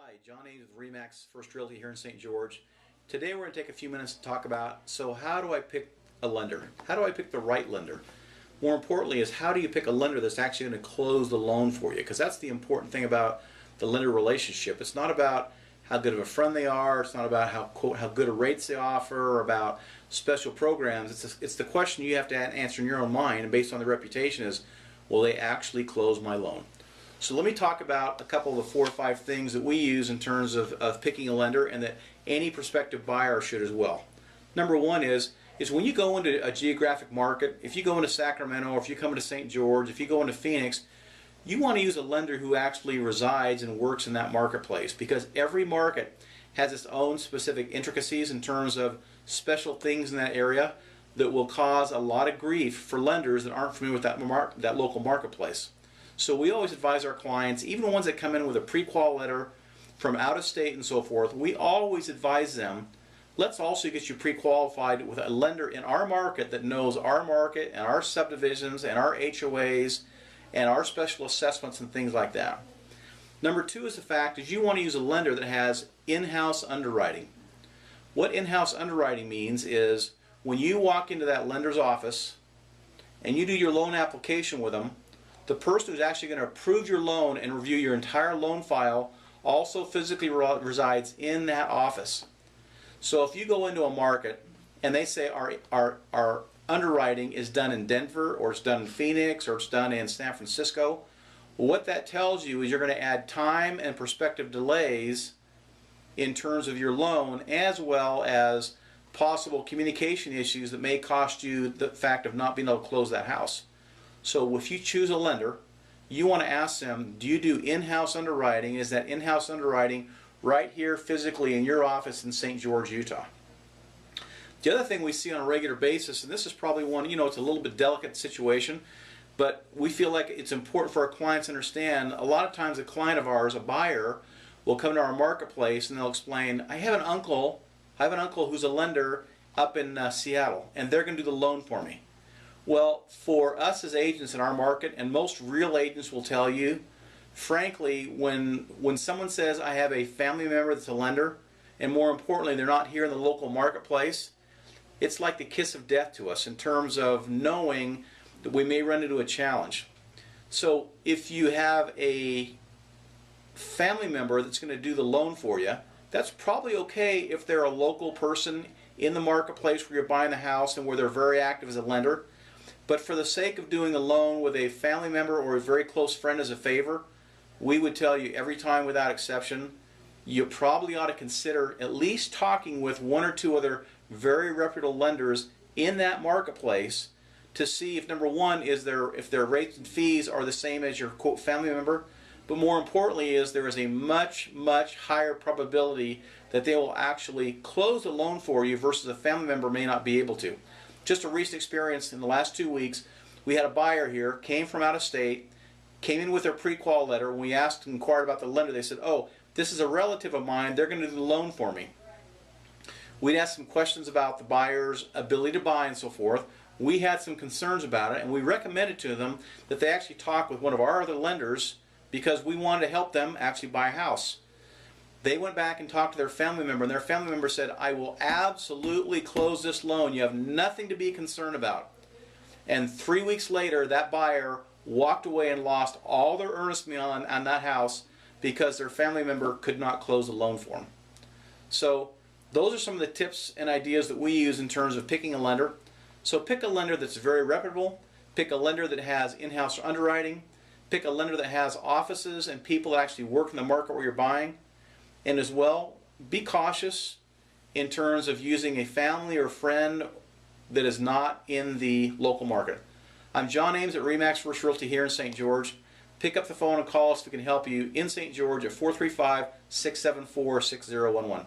Hi, John Ames with REMAX First Realty here in St. George. Today we're going to take a few minutes to talk about, so how do I pick a lender? How do I pick the right lender? More importantly is, how do you pick a lender that's actually going to close the loan for you? Because that's the important thing about the lender relationship. It's not about how good of a friend they are. It's not about how good a rates they offer or about special programs. It's the question you have to answer in your own mind, and based on the reputation is, will they actually close my loan? So let me talk about a couple of the 4 or 5 things that we use in terms of picking a lender, and that any prospective buyer should as well. Number one is when you go into a geographic market, if you go into Sacramento, or if you come into St. George, if you go into Phoenix, you want to use a lender who actually resides and works in that marketplace, because every market has its own specific intricacies in terms of special things in that area that will cause a lot of grief for lenders that aren't familiar with that local marketplace. So we always advise our clients, even the ones that come in with a pre-qual letter from out of state and so forth, we always advise them, let's also get you pre-qualified with a lender in our market that knows our market and our subdivisions and our HOAs and our special assessments and things like that. Number two is the fact is you want to use a lender that has in-house underwriting. What in-house underwriting means is when you walk into that lender's office and you do your loan application with them, the person who's actually going to approve your loan and review your entire loan file also physically resides in that office. So if you go into a market and they say our underwriting is done in Denver, or it's done in Phoenix, or it's done in San Francisco, what that tells you is you're going to add time and prospective delays in terms of your loan, as well as possible communication issues that may cost you the fact of not being able to close that house. So if you choose a lender, you want to ask them, do you do in-house underwriting? Is that in-house underwriting right here physically in your office in St. George, Utah? The other thing we see on a regular basis, and this is probably one, it's a little bit delicate situation, but we feel like it's important for our clients to understand. A lot of times a client of ours, a buyer, will come to our marketplace and they'll explain, I have an uncle who's a lender up in Seattle, and they're going to do the loan for me. Well, for us as agents in our market, and most real agents will tell you, frankly, when someone says, I have a family member that's a lender, and more importantly, they're not here in the local marketplace, it's like the kiss of death to us in terms of knowing that we may run into a challenge. So if you have a family member that's going to do the loan for you, that's probably okay if they're a local person in the marketplace where you're buying the house and where they're very active as a lender. But for the sake of doing a loan with a family member or a very close friend as a favor, we would tell you every time without exception, you probably ought to consider at least talking with 1 or 2 other very reputable lenders in that marketplace to see if, number one, if their rates and fees are the same as your quote family member, but more importantly is there is a much, much higher probability that they will actually close the loan for you versus a family member may not be able to. Just a recent experience in the last 2 weeks, we had a buyer here, came from out of state, came in with their pre-qual letter. When we asked and inquired about the lender, they said, oh, this is a relative of mine, they're going to do the loan for me. We'd asked some questions about the buyer's ability to buy and so forth. We had some concerns about it, and we recommended to them that they actually talk with one of our other lenders because we wanted to help them actually buy a house. They went back and talked to their family member, and their family member said, I will absolutely close this loan. You have nothing to be concerned about. And 3 weeks later, that buyer walked away and lost all their earnest money on that house because their family member could not close the loan for them. So those are some of the tips and ideas that we use in terms of picking a lender. So pick a lender that's very reputable. Pick a lender that has in-house underwriting. Pick a lender that has offices and people that actually work in the market where you're buying. And as well, be cautious in terms of using a family or friend that is not in the local market. I'm John Ames at REMAX First Realty here in St. George. Pick up the phone and call us if we can help you in St. George at 435-674-6011.